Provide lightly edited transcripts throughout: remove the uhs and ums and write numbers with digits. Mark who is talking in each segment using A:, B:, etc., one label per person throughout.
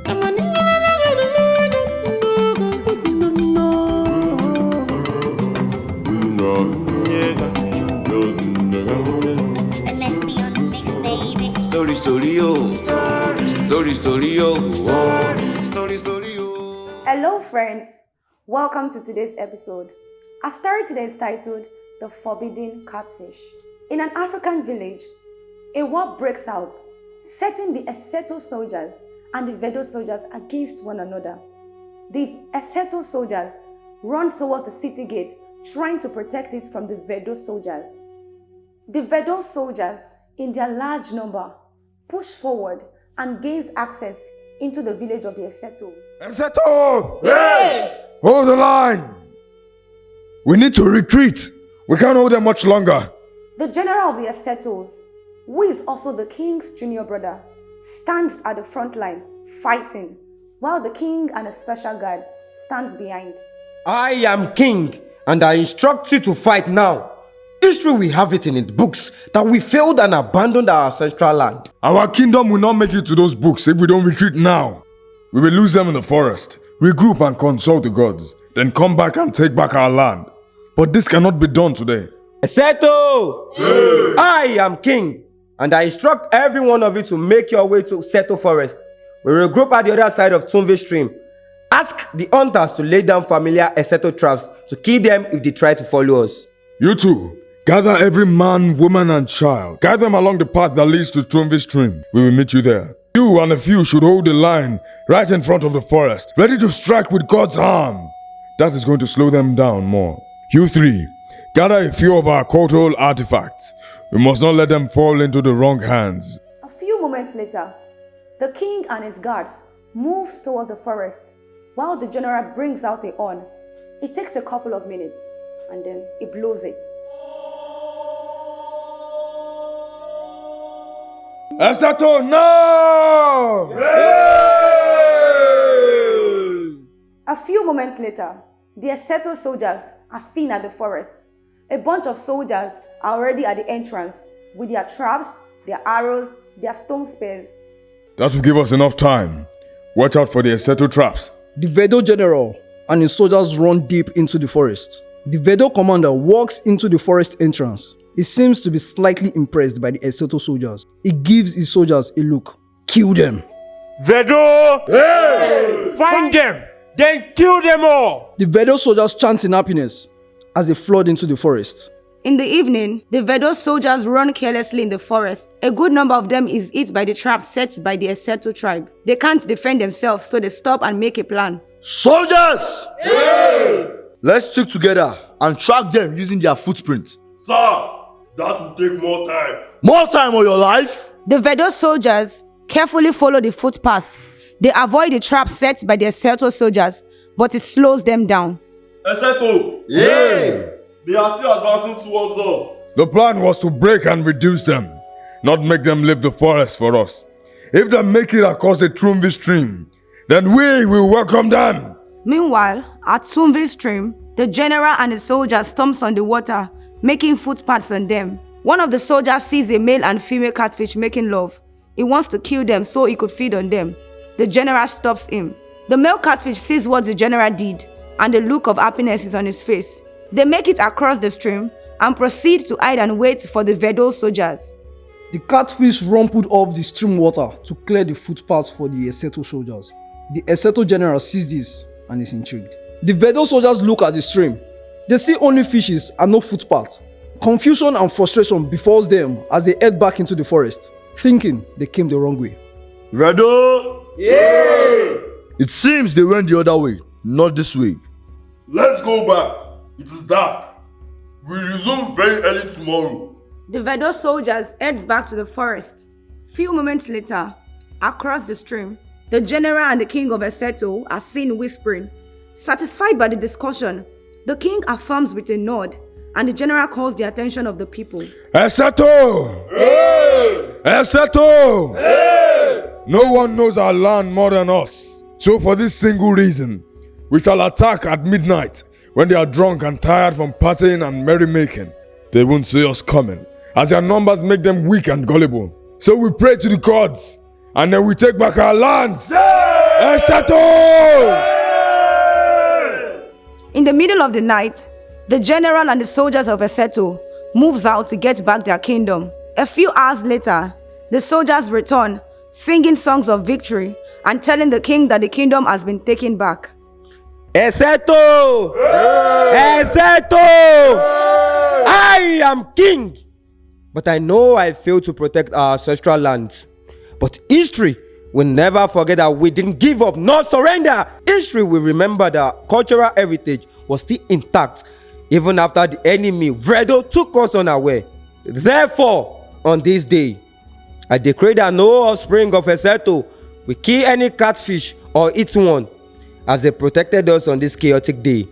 A: Hello friends, welcome to today's episode. Our story today is titled The Forbidden Catfish. In an African village, a war breaks out, setting the Eseto soldiers and the Vedo soldiers against one another. The Eseto soldiers run towards the city gate, trying to protect it from the Vedo soldiers. The Vedo soldiers, in their large number, push forward and gains access into the village of the Esetos.
B: Eseto! Hey! Hold the line! We need to retreat. We can't hold them much longer.
A: The general of the Esetos, who is also the king's junior brother, stands at the front line fighting, while the king and the special guards stands behind.
C: I am king, and I instruct you to fight now. History will have it in its books that we failed and abandoned our ancestral land.
B: Our kingdom will not make it to those books if we don't retreat now. We will lose them in the forest, regroup and consult the gods, then come back and take back our land. But this cannot be done today.
C: Seto! Hey! I am king, and I instruct every one of you to make your way to Seto Forest. We will regroup at the other side of Tumve Stream. Ask the hunters to lay down familiar Eseto traps to kill them if they try to follow us.
B: You two, gather every man, woman and child. Guide them along the path that leads to Tumve Stream. We will meet you there. You and a few should hold the line right in front of the forest, ready to strike with God's arm. That is going to slow them down more. You three, gather a few of our cultural artifacts. We must not let them fall into the wrong hands.
A: A few moments later, the king and his guards moves toward the forest, while the general brings out a horn. It takes a couple of minutes, and then he blows it.
B: Eseto, no!
A: A few moments later, the Eseto soldiers are seen at the forest. A bunch of soldiers are already at the entrance with their traps, their arrows, their stone spears.
B: That will give us enough time. Watch out for the Eseto traps.
D: The Vedo general and his soldiers run deep into the forest. The Vedo commander walks into the forest entrance. He seems to be slightly impressed by the Eseto soldiers. He gives his soldiers a look. Kill them.
C: Vedo! Hey! Find them! Then kill them all!
D: The Vedo soldiers chant in happiness as they flood into the forest.
A: In the evening, the Vedo soldiers run carelessly in the forest. A good number of them is hit by the traps set by the Eseto tribe. They can't defend themselves, so they stop and make a plan.
E: Soldiers! Hey! Let's stick together and track them using their footprints.
F: Sir, that will take more time.
E: More time or your life?
A: The Vedo soldiers carefully follow the footpath. They avoid the trap set by the Eseto soldiers, but it slows them down.
F: Eseto!
E: Yeah!
F: They are still advancing towards us.
B: The plan was to break and reduce them, not make them leave the forest for us. If they make it across the Tumve Stream, then we will welcome them.
A: Meanwhile, at Tumve Stream, the general and the soldiers stomps on the water, making footpaths on them. One of the soldiers sees a male and female catfish making love. He wants to kill them so he could feed on them. The general stops him. The male catfish sees what the general did, and the look of happiness is on his face. They make it across the stream and proceed to hide and wait for the Vedo soldiers.
D: The catfish rumpled up the stream water to clear the footpaths for the Eseto soldiers. The Eseto general sees this and is intrigued. The Vedo soldiers look at the stream. They see only fishes and no footpaths. Confusion and frustration befalls them as they head back into the forest, thinking they came the wrong way.
E: Vedo!
F: Yeah!
E: It seems they went the other way, not this way.
F: Let's go back. It is dark. We'll resume very early tomorrow.
A: The Vedo soldiers head back to the forest. Few moments later, across the stream, the general and the king of Eseto are seen whispering. Satisfied by the discussion, the king affirms with a nod, and the general calls the attention of the people.
B: Eseto!
F: Hey!
B: Eseto!
F: Hey!
B: No one knows our land more than us. So for this single reason, we shall attack at midnight when they are drunk and tired from partying and merrymaking. They won't see us coming, as their numbers make them weak and gullible. So we pray to the gods, and then we take back our lands.
F: Yeah!
B: Eseto!
A: In the middle of the night, the general and the soldiers of Eseto moves out to get back their kingdom. A few hours later, the soldiers return, singing songs of victory and telling the king that the kingdom has been taken back.
C: Eseto! Eseto! I am king! But I know I failed to protect our ancestral lands. But history will never forget that we didn't give up nor surrender. History will remember that cultural heritage was still intact even after the enemy Vredo took us unaware. Therefore, on this day, I decree that no offspring of Eseto will kill any catfish or eat one, as they protected us on this chaotic day.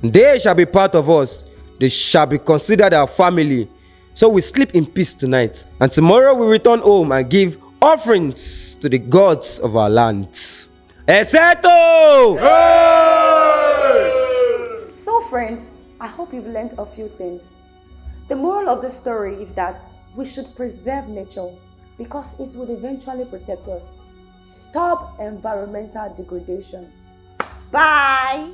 C: They shall be part of us. They shall be considered our family. So we sleep in peace tonight, and tomorrow we return home and give offerings to the gods of our land. Eseto!
A: So friends, I hope you've learned a few things. The moral of the story is that we should preserve nature because it will eventually protect us. Stop environmental degradation. Bye!